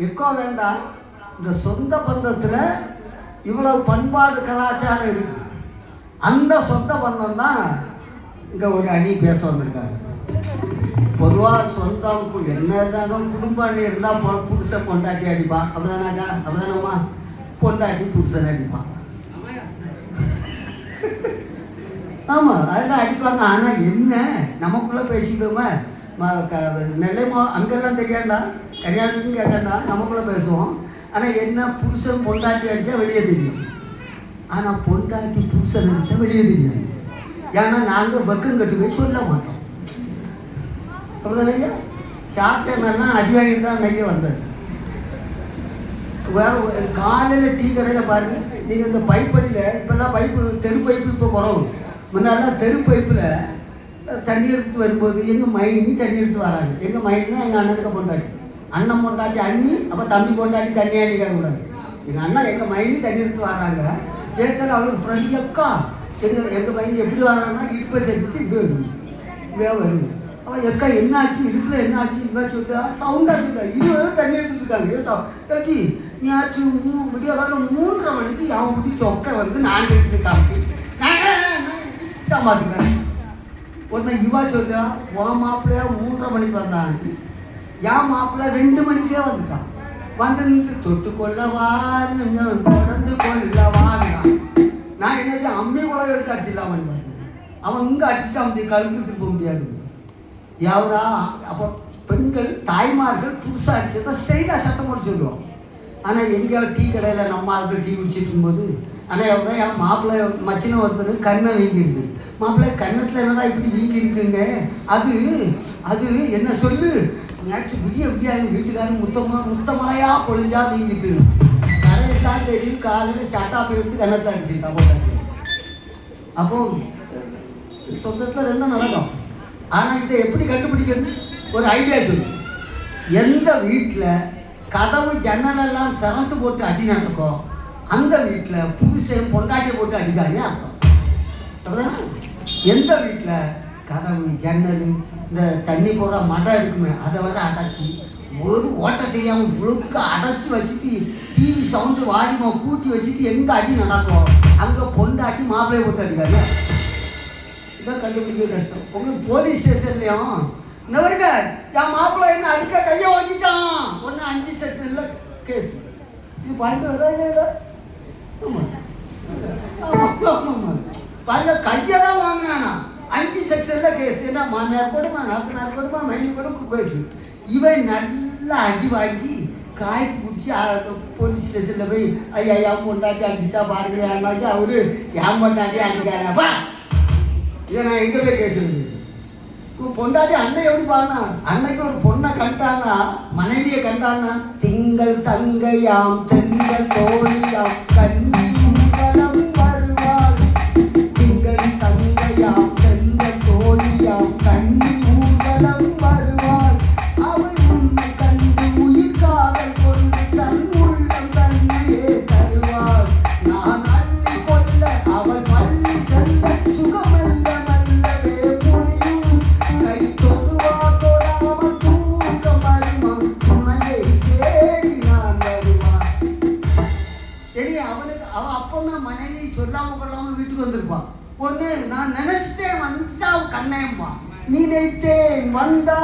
Echo வேண்டாம். இந்த சொந்த பந்தத்தில் இவ்வளவு பண்பாடு கலாச்சாரம் இருக்கு. அந்த சொந்த பந்தம் தான் இங்கே ஒரு அணி பேச வந்திருக்காங்க. பொதுவாக சொந்தம் என்ன இருந்தாலும் குடும்ப அணி இருந்தால் புருஷன் பொண்டாட்டி அடிப்பான். அப்படிதானாக்கா? அப்படிதானம்மா? பொண்டாட்டி புருஷன் அடிப்பான். ஆமாம், அதெல்லாம் அடிப்பாங்க. ஆனால் என்ன நமக்குள்ளே பேசிக்கிட்டோமே. நெல்லை அங்கெல்லாம் தெரியாண்டா, கன்னியாகுமரின்னு கேட்காண்டா, நமக்குள்ளே பேசுவோம். ஆனால் என்ன புருஷன் பொண்டாட்டி அடித்தா வெளியே தெரியும். ஆனால் பொண்டாட்டி புருஷன் அடித்தா வெளியே தெரியாது. ஏன்னா நாங்கள் பக்கம் கட்டி போய் சொல்ல மாட்டோம். அப்படிதானே? சாத்தெல்லாம் அடி வாங்கிட்டு தான் அன்றைக்கே வந்தார். வேறு காலையில் டீ கடையில் பாருங்கள், நீங்கள் இந்த பைப்படியில் இப்போல்லாம் பைப்பு தெரு பைப்பு இப்போ குறவு. முன்னாலாம் தெரு பைப்பில் தண்ணி எடுத்துட்டு வரும்போது எங்கள் மைனி தண்ணி எடுத்து வராங்க. எங்கள் மைனா எங்கள் அண்ணனுக்கு பொண்டாட்டி, அண்ணன் பொண்டாட்டி அண்ணி, அப்போ தம்பி பொண்டாட்டி தண்ணி அடிக்க கூடாது. எங்கள் அண்ணா எங்கள் மைனி தண்ணி எடுத்து வராங்க. ஏற்கனவே அவளுக்கு ஃப்ரெண்ட் அக்கா எங்கள் மைனி எப்படி வராங்கன்னா இடுப்பை செடிச்சுட்டு இது வருது, இதே வருது. அவள் எக்கா என்னாச்சு, இடுப்பில் என்னாச்சு, இவா சொல்லிட்டு சவுண்டாக இருக்கா, இருபது தண்ணி எடுத்துட்டு இருக்காங்க. ஏட்டி நீயாச்சு விடிய காலம் 3:30 மணிக்கு என் ஊட்டி சொக்கை வந்து நான் எடுத்து காப்பி பார்த்துக்காரு. உடனே இவா சொல்ல உன் மாப்பிள்ளையா 3:30 மணிக்கு வந்தாங்க, என் மாப்பிள்ளை 2 மணிக்கே வந்துட்டான். வந்து தொட்டு கொள்ளவான்னு தொடர்ந்து கொள்ளவாங்கிறான். நான் என்னது அம்மி குழந்தை எடுத்து அடிச்சிடலாம் மணி பார்த்தேன். அவன் இங்கே அடிச்சுட்டு அவன் கழுத்து திருப்ப முடியாது. எவரா அப்போ பெண்கள் தாய்மார்கள் புதுசாக அடிச்சதை ஸ்டைலாக சத்தம் போட்டு சொல்லுவோம். ஆனால் எங்கேயாவது டீ கடையில் நம்ம ஆட்கள் டீ குடிச்சிட்டு இருக்கும்போது, ஆனால் எவ்வளோ என் மாப்பிள்ளை மச்சின ஒருத்தர் கண்ணை வீங்கிருக்கு. மாப்பிள்ளை கன்னத்தில் என்னடா இப்படி வீங்கி இருக்குங்க, அது அது என்ன சொல்லு, நேற்று விடிய வீட்டுக்காரன் முத்தமாயா பொழிஞ்சா வீங்கிட்டு கடையில் தான் தெரியும். காலையில் சட்டாப்பை எடுத்து கன்னத்தில் அடிச்சுட்டா போட்டாங்க. அப்போ சொந்தத்தில் ரெண்டும் நடக்கும். ஆனால் இதை எப்படி கண்டுபிடிக்கிறது? ஒரு ஐடியா சொல்லு. எந்த வீட்டில் கதவு ஜன்னலெல்லாம் திறந்து போட்டு அடி நடக்கும், அந்த வீட்டில் புருஷன் பொண்டாட்டியை போட்டு அடிக்கானே அர்த்தம். அப்படிதானே? எந்த வீட்டில் கதவு ஜன்னல் இந்த தண்ணி போகிற மடம் இருக்குமே அதை வர அடைச்சி ஒரு ஓட்ட தெரியாமல் ஃபுழுக்க அடைச்சி வச்சுட்டு டிவி சவுண்டு வாரிமாக கூட்டி வச்சுட்டு எங்கே அடி நடக்கும் அங்கே பொண்டாட்டி மாப்பிள்ளையை போட்டு அடிக்காது. இதான் கண்டுபிடிக்க கஷ்டம். உங்களுக்கு போலீஸ் ஸ்டேஷன்லையும் இந்த வரைக்கும் என் மாப்பிள்ளை என்ன அடிக்க கையை வாங்கிட்டான், ஒன்று 5 செக்ஷனில் கேஸ். இது பாயிண்ட் வராது. ஆமாம் ஆமாம் பாருங்க, கையை தான் வாங்கினானா 5 செக்ஷனில் கேஸ். ஏன்னா மாமியார் கொடுமா, நாத்தனார் கொடுமா, மயில் கொடுக்கு கேஸ். இவன் நல்லா அடி வாங்கி காய்க்கு பிடிச்சி போலீஸ் ஸ்டேஷனில் போய் ஐயா என் பொண்டாட்டி அடிச்சுட்டா பாருங்க ஏன்னாக்கி அவரு என் பொண்டாட்டி அடிக்காராப்பா. இதை நான் எங்கே போய் கேஸ் எழுது? பொண்டாட்டி அண்ணன் எப்படி பாருனா, அன்னைக்கு ஒரு பொண்ணை கண்டானா, மனைவியை கண்டானா, திங்கள் தங்கையாம் தெங்கள் தோழியாம் கண்ணி ஊர்வலம் வருவாள், திங்கள் தங்கையாம் தெங்கள் தோழியாம் கண்ணி ஊர்வலம் வருவாள், அவள் உன்னை கண்டு உயிர் காதல் கொண்டு தன் உள்ளம் தன்னையே தருவாள், நான் அள்ளி கொள்ள அவள் பள்ளி செல்ல சுகமெல்ல சொல்லாம கொள்ளாம வீட்டுக்கு வந்திருப்பான். பொண்ணு நான் நினைச்சிட்டேன் வந்தா கண்ணையம்மா, நினைத்தேன் வந்தா